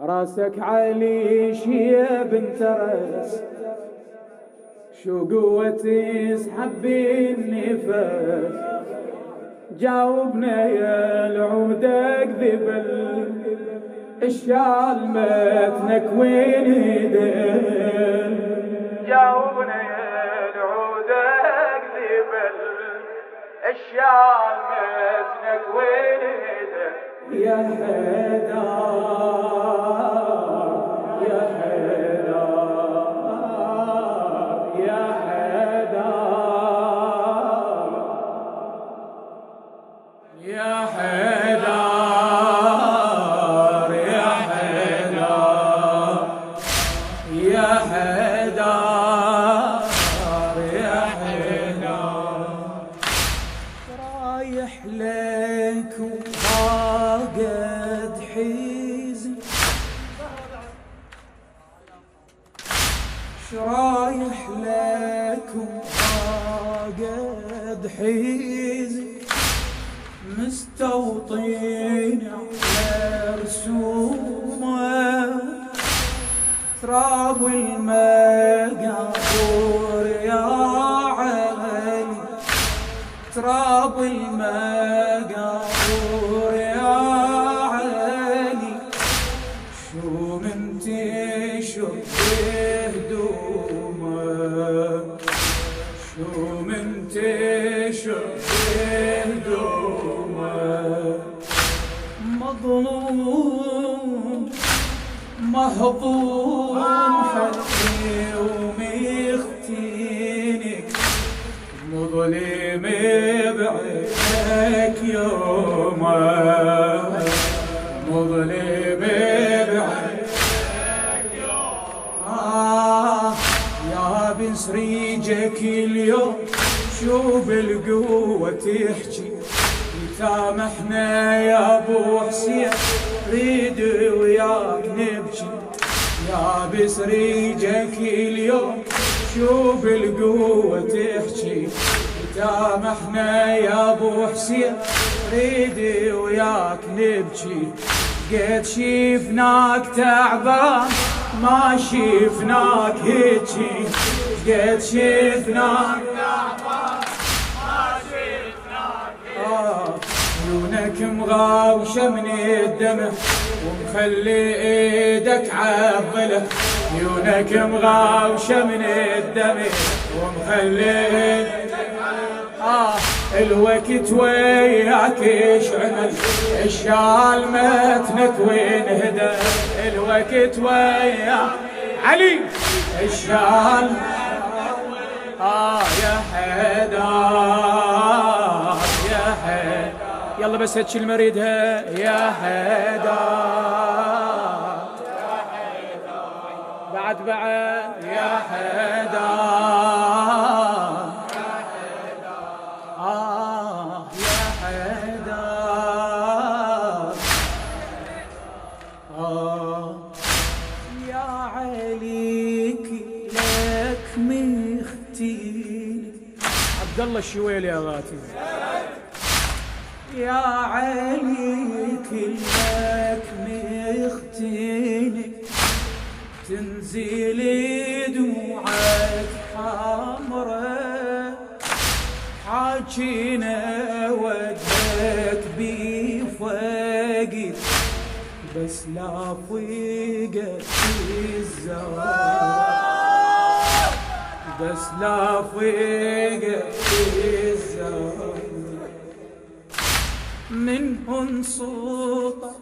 راسك علي يا بنت رأس، شو قوة تسحب النفس، جاوبنا يا العود اكذب الشال متنك وين هدى، جاوبنا يا العود اكذب الشال متنك وين هدى، يا حيدر يا حيدر يا حيدر يا حيدر يا حيدر يا حيدر يا حيدر، رايح لك وفاقد حزن، شرايح لك وفاقد حزن، مستوطين على رسومه تراب المقابر يا علي، تراب المقابر يا علي، شو من تشوف هدومه، شو من تشوف هدومه، مظلوم مهضوم حقي ومختينك، مظلم بعينك يومه، مظلم بعينك يومه، يا بن سريجك اليوم شو بالقوة تحكي، سامحنا يا ابو حسين ريد وياك نبكي، يا بسريجك اليوم شو بالقوة تحكي، سامحنا يا ابو حسين ريد وياك نبكي، قد شفناك تعبان ما شفناك هيجي، قد شفناك تعبان ما شفناك هيجي، عيونك مغاوشة من الدمع ومخلي ايدك عضلة، عيونك مغاوشة من الدمع ومخلي ايدك عضلة، الوقت وياك ايش عمل، الشال متنك وين هدى، الوقت وياك علي الشال يا حيدر يا حيدر، يلا بس هتشي المريدها يا حيدر بعد يا حيدر يا حيدر يا عليك لك مختين، عبد الله الشويلي يا غاتي، يا عليك لك مختيني، تنزل دموعك حمرة، حاجينا وجهك بفقد، بس لا فقد الزهر، بس لا فقد الزهر، منهن سوطة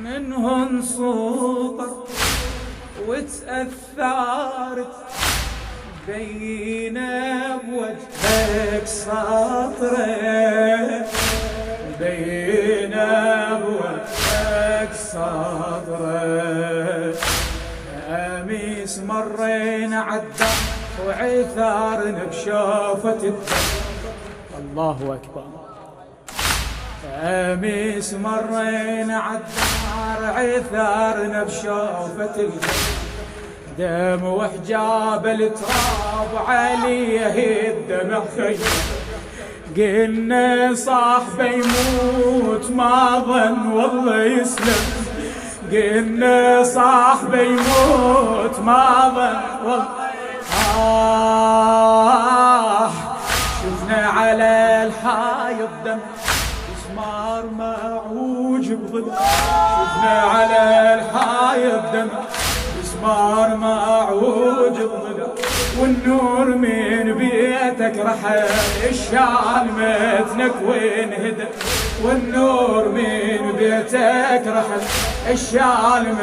منهن سوطة وتأثرت، بين بوجهك سطرة، بين بوجهك سطرة، أميس مرينا عدى وعثارنا بشوفة الدم، الله أكبر، أميس مرينا عالدار عثارنا بشوفة الدم، وحجاب التراب عليه الدمع خير، قلنا صاحبه يموت ما ظن والله يسلم، قلنا صاحبي يموت ما ظن شفنا على الحايط دم مسمار معوج بظل شفنا على الحايط دم مسمار معوج بظل والنور من بيتك رحل الشعل متنك وانهدى والنور من بيتك رحل الشعل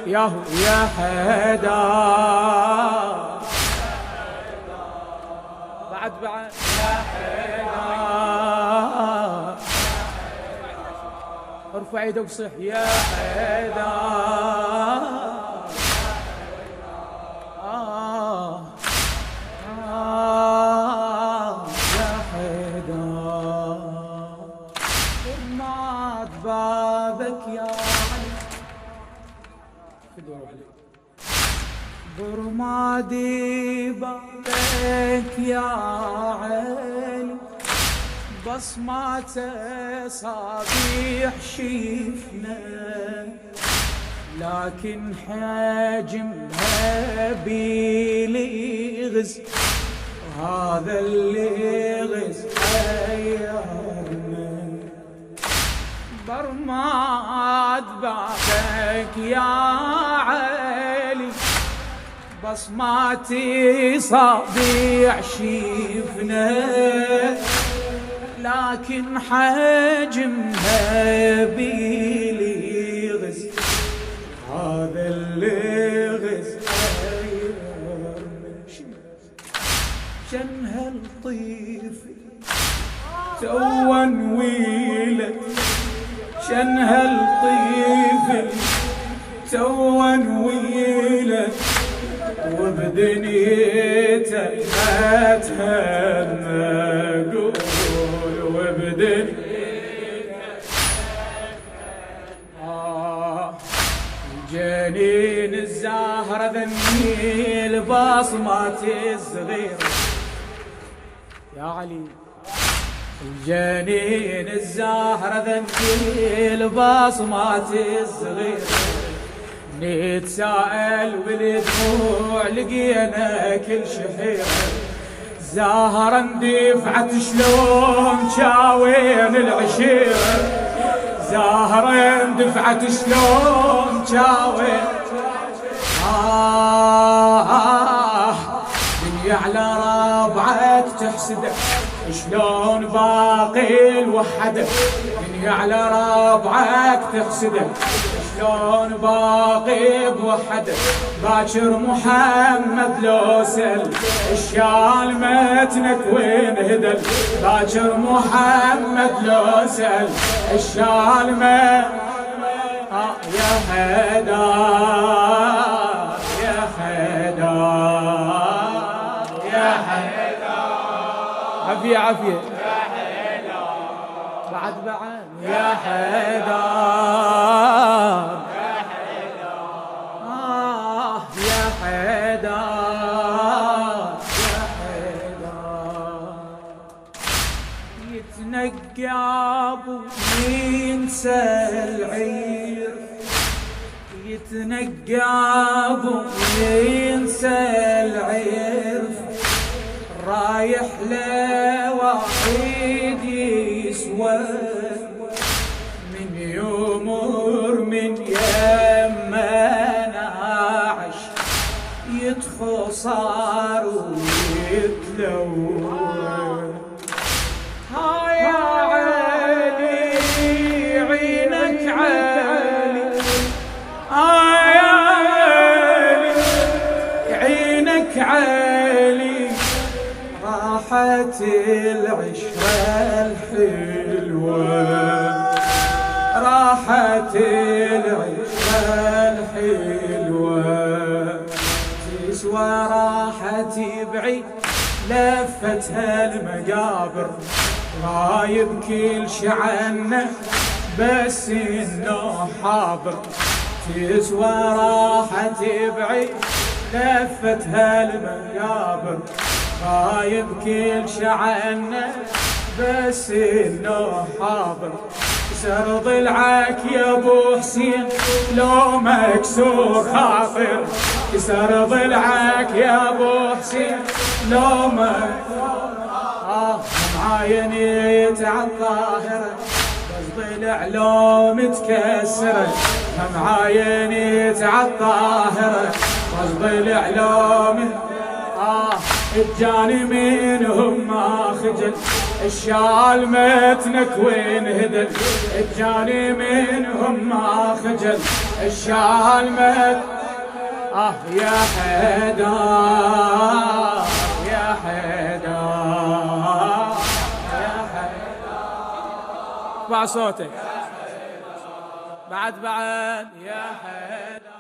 ياهو يا حدا بعد يا حدا ارفع ايدك وصيح يا حدا يا حدا رماد بابك يا علي برمادي بابك يا علي بصمات صابيح شيفنا لكن حجمها بيلغز وهذا اللي غز حيرنا برماد بابك يا علي بصماتي صابيع شيفنا لكن حجمها بيلغز هذا اللغز شنها الطيف تون ويلت شنها الطيف تون ويلت وبدنيته ما تهم قول وبدنيته جنين الزهرة ذني البصمات الصغيرة يا علي الجنين الزهرة ذني البصمات الصغيرة نتساءل بالدموع لقينا كل شحيرة زهرة اندفعت شلون شاوين العشيرة زهرة اندفعت شلون شاوين دنيا على ربعك تحسدك شلون باقي الوحدك دنيا على ربعك تحسدك شلون باقي بوحدك باكر محمد لو سل الشال متنك وين هدل باكر محمد لو سل الشال يا حدا يا حدا يا حدا عافية عافية يا حدا بعد يا حدا يا حدا يتنقب وينسى العير يتنقب وينسى العير رايح لوحيد يسوى من يمر من يمنا عش يتخصار ويتلون يا علي عينك عالي يا علي عينك عالي راحت العشرة الحلوة راحت العشرة الحلوة تسوى راحت بعيد لفتها المقابر غايب كل شعنه بس انه حاضر تسوى راحت بعيد لفتها المقابر غايب كل شعنه بس انه حاضر كسر ضلعك يا ابو حسين لو مكسور خاطر، كسر ضلعك يا ابو حسين لو مكسور معاينيت عالظاهرة بس ضلع لو متكسرة، معاينيت عالظاهرة بس ضلع لو الجاني منهم ما خجل، الشال متنك وين هدل، الجاني منهم ما خجل، الشال مت يا حيدر يا حيدر يا حيدر، ارفع صوتك بعد يا حيدر.